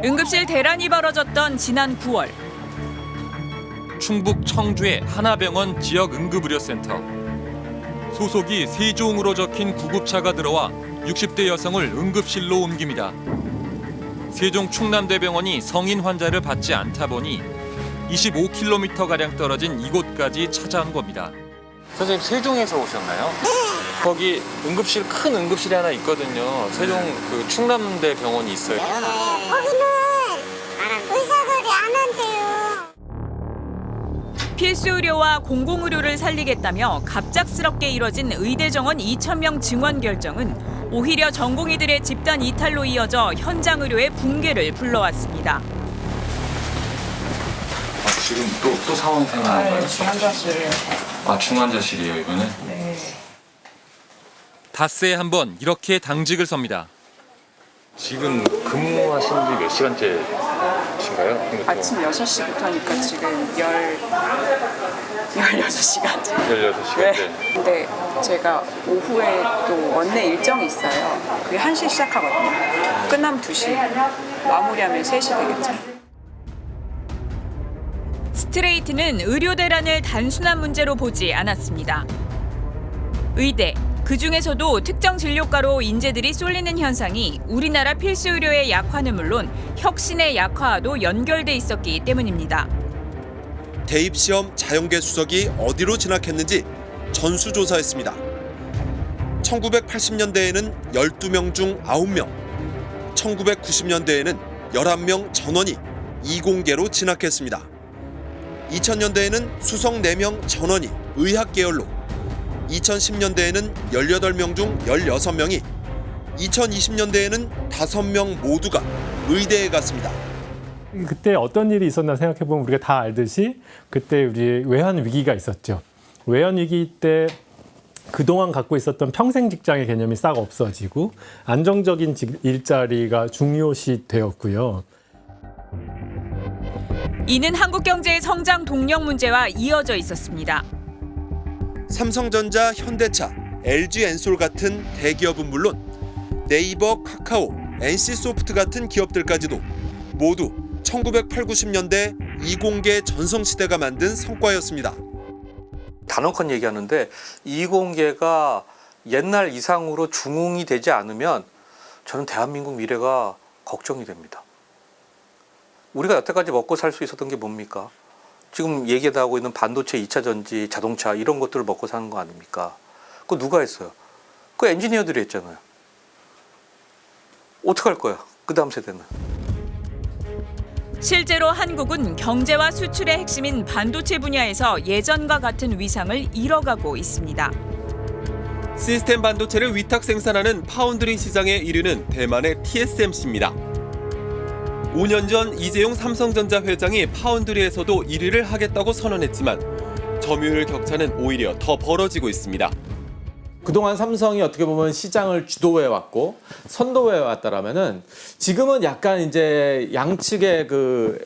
응급실 대란이 벌어졌던 지난 9월. 충북 청주의 하나병원 지역응급의료센터. 소속이 세종으로 적힌 구급차가 들어와 60대 여성을 응급실로 옮깁니다. 세종 충남대병원이 성인 환자를 받지 않다 보니 25km가량 떨어진 이곳까지 찾아온 겁니다. 선생님, 세종에서 오셨나요? 거기 응급실, 큰 응급실이 하나 있거든요. 세종 그 충남대 병원이 있어요. 거기는 의사들이 안 한대요. 필수 의료와 공공의료를 살리겠다며 갑작스럽게 이뤄진 의대 정원 2,000명 증원 결정은 오히려 전공의들의 집단 이탈로 이어져 현장 의료의 붕괴를 불러왔습니다. 지금 또 상황 생기는 건가요? 중환자실이에요. 중환자실이에요, 이거는? 네. 닷새에 한 번 이렇게 당직을 섭니다. 지금 근무하신 지 몇 시간째신가요? 아침 6시부터니까 지금 16시간째. 16시간째. 네. 근데 제가 오후에 또 원내 일정이 있어요. 그게 1시 시작하거든요. 끝나면 2시. 마무리하면 3시 되겠죠. 스트레이트는 의료 대란을 단순한 문제로 보지 않았습니다. 의대, 그중에서도 특정 진료과로 인재들이 쏠리는 현상이 우리나라 필수 의료의 약화는 물론 혁신의 약화와도 연결돼 있었기 때문입니다. 대입시험 자연계 수석이 어디로 진학했는지 전수조사했습니다. 1980년대에는 12명 중 9명, 1990년대에는 11명 전원이 이공계로 진학했습니다. 2000년대에는 수석 4명 전원이 의학 계열로, 2010년대에는 18명 중 16명이, 2020년대에는 5명 모두가 의대에 갔습니다. 그때 어떤 일이 있었나 생각해보면 우리가 다 알듯이 그때 우리 외환 위기가 있었죠. 외환 위기 때 그동안 갖고 있었던 평생 직장의 개념이 싹 없어지고 안정적인 일자리가 중요시 되었고요. 이는 한국 경제의 성장 동력 문제와 이어져 있었습니다. 삼성전자, 현대차, LG엔솔 같은 대기업은 물론 네이버, 카카오, NC소프트 같은 기업들까지도 모두 1980, 90년대 이공계 전성시대가 만든 성과였습니다. 단언컨 얘기하는데 이공계가 옛날 이상으로 중흥이 되지 않으면 저는 대한민국 미래가 걱정이 됩니다. 우리가 여태까지 먹고 살 수 있었던 게 뭡니까? 지금 얘기도 하고 있는 반도체, 2차 전지, 자동차 이런 것들을 먹고 사는 거 아닙니까? 그거 누가 했어요? 그 엔지니어들이 했잖아요. 어떡할 거야? 그 다음 세대는. 실제로 한국은 경제와 수출의 핵심인 반도체 분야에서 예전과 같은 위상을 잃어가고 있습니다. 시스템 반도체를 위탁 생산하는 파운드리 시장의 1위는 대만의 TSMC입니다. 5년 전 이재용 삼성전자 회장이 파운드리에서도 1위를 하겠다고 선언했지만 점유율 격차는 오히려 더 벌어지고 있습니다. 그동안 삼성이 어떻게 보면 시장을 주도해왔고 선도해왔다라면은 지금은 약간 이제 양측의 그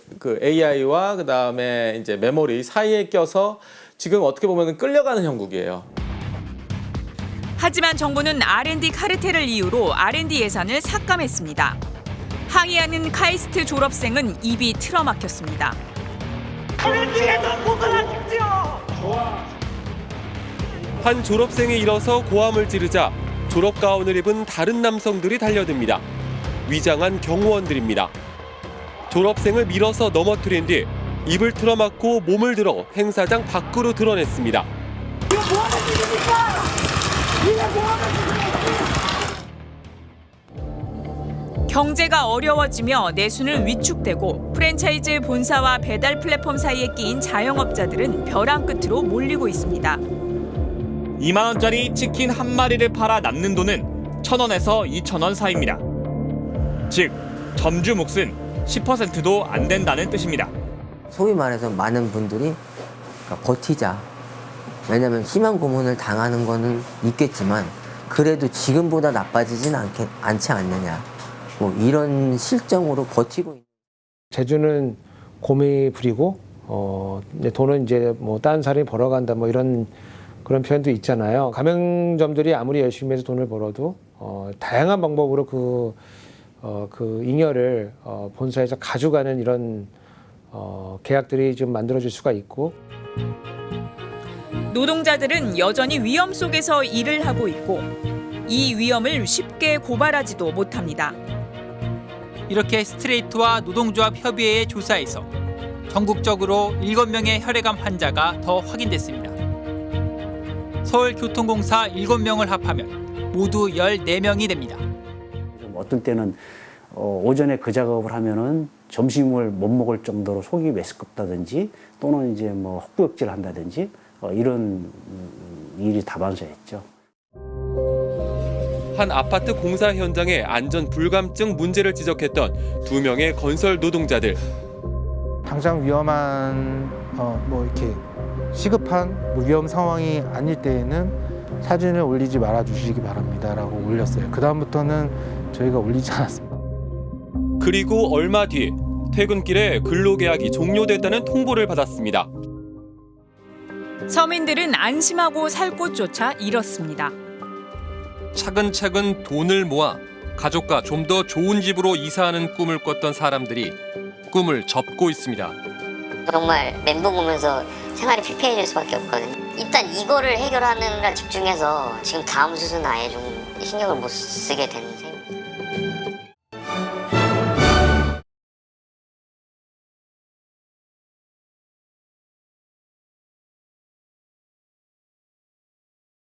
AI와 그 다음에 이제 메모리 사이에 껴서 지금 어떻게 보면 끌려가는 형국이에요. 하지만 정부는 R&D 카르텔을 이유로 R&D 예산을 삭감했습니다. 항의하는 카이스트 졸업생은 입이 틀어막혔습니다. 한 졸업생이 일어서 고함을 지르자 졸업 가운을 입은 다른 남성들이 달려듭니다. 위장한 경호원들입니다. 졸업생을 밀어서 넘어뜨린 뒤 입을 틀어막고 몸을 들어 행사장 밖으로 드러냈습니다. 경제가 어려워지며 내수는 위축되고 프랜차이즈 본사와 배달 플랫폼 사이에 끼인 자영업자들은 벼랑 끝으로 몰리고 있습니다. 2만 원짜리 치킨 한 마리를 팔아 남는 돈은 1,000원에서 2,000원 사이입니다. 즉, 점주 몫은 10%도 안 된다는 뜻입니다. 소위 말해서 많은 분들이 버티자. 왜냐하면 희망 고문을 당하는 거는 있겠지만 그래도 지금보다 나빠지진 않지 않느냐. 뭐 이런 실정으로 버티고 있는. 제주는 곰이 부리고 돈은 이제 뭐 다른 사람이 벌어간다 뭐 이런 그런 표현도 있잖아요. 가맹점들이 아무리 열심히 해서 돈을 벌어도 다양한 방법으로 그 그 잉여를 본사에서 가져가는 이런 계약들이 좀 만들어질 수가 있고. 노동자들은 여전히 위험 속에서 일을 하고 있고 이 위험을 쉽게 고발하지도 못합니다. 이렇게 스트레이트와 노동조합 협의회의 조사에서 전국적으로 7명의 혈액암 환자가 더 확인됐습니다. 서울교통공사 7명을 합하면 모두 14명이 됩니다. 어떤 때는 오전에 그 작업을 하면은 점심을 못 먹을 정도로 속이 메스껍다든지 또는 이제 뭐 헛구역질을 한다든지 이런 일이 다반사였죠. 한 아파트 공사 현장의 안전 불감증 문제를 지적했던 2명의 건설 노동자들. 당장 위험한 뭐 이렇게 시급한 위험 상황이 아닐 때에는 사진을 올리지 말아 주시기 바랍니다라고 올렸어요. 그 다음부터는 저희가 올리지 않았습니다. 그리고 얼마 뒤 퇴근길에 근로계약이 종료됐다는 통보를 받았습니다. 서민들은 안심하고 살 곳조차 잃었습니다. 차근차근 돈을 모아 가족과 좀 더 좋은 집으로 이사하는 꿈을 꿨던 사람들이 꿈을 접고 있습니다. 정말 멘붕 오면서 생활이 피폐해질 수밖에 없거든요. 일단 이거를 해결하는 데 집중해서 지금 다음 수순 아예 좀 신경을 못 쓰게 됐는데